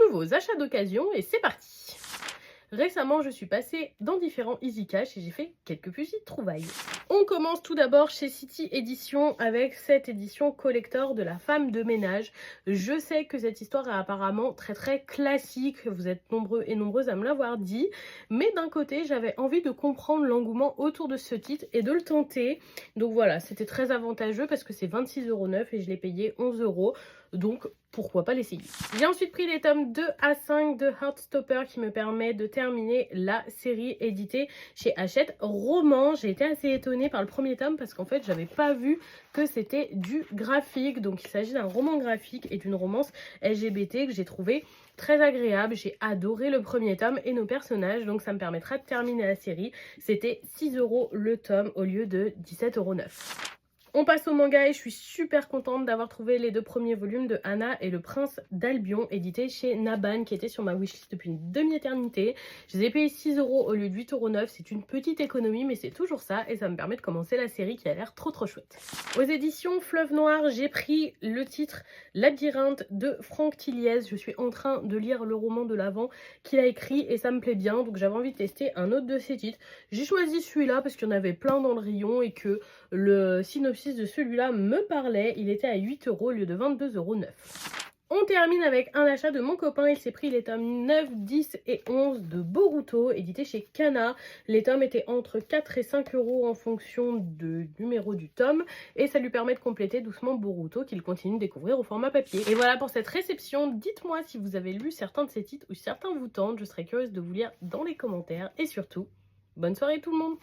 nouveaux achats d'occasion et c'est parti. Récemment, je suis passée dans différents Easy Cash et j'ai fait quelques petites trouvailles. On commence tout d'abord chez City Edition avec cette édition collector de la femme de ménage. Je sais que cette histoire est apparemment très classique, vous êtes nombreux et nombreuses à me l'avoir dit, mais d'un côté, j'avais envie de comprendre l'engouement autour de ce titre et de le tenter. Donc voilà, c'était très avantageux parce que c'est 26,9 € et je l'ai payé 11 €. Donc pourquoi pas l'essayer. J'ai ensuite pris les tomes 2 à 5 de Heartstopper qui me permet de terminer la série éditée chez Hachette Roman. J'ai été assez étonnée par le premier tome parce qu'en fait j'avais pas vu que c'était du graphique. Donc il s'agit d'un roman graphique et d'une romance LGBT que j'ai trouvé très agréable. J'ai adoré le premier tome et nos personnages, donc ça me permettra de terminer la série. C'était 6 € le tome au lieu de 17,9 €. On passe au manga et je suis super contente d'avoir trouvé les 2 premiers volumes de Anna et le Prince d'Albion, édités chez Naban, qui était sur ma wishlist depuis une demi-éternité. Je les ai payés 6 € au lieu de 8,9 €. C'est une petite économie, mais c'est toujours ça et ça me permet de commencer la série qui a l'air trop chouette. Aux éditions Fleuve Noir, j'ai pris le titre Labyrinthe de Franck Tilliez. Je suis en train de lire le roman de l'avant qu'il a écrit et ça me plaît bien, donc j'avais envie de tester un autre de ses titres. J'ai choisi celui-là parce qu'il y en avait plein dans le rayon et que le synopsis de celui-là me parlait. Il était à 8 € au lieu de 22,9 €. On termine avec un achat de mon copain. Il s'est pris les tomes 9, 10 et 11 de Boruto, édité chez Kana. Les tomes étaient entre 4 et 5 € en fonction du numéro du tome. Et ça lui permet de compléter doucement Boruto qu'il continue de découvrir au format papier. Et voilà pour cette réception. Dites-moi si vous avez lu certains de ces titres ou si certains vous tentent. Je serais curieuse de vous lire dans les commentaires. Et surtout, bonne soirée tout le monde!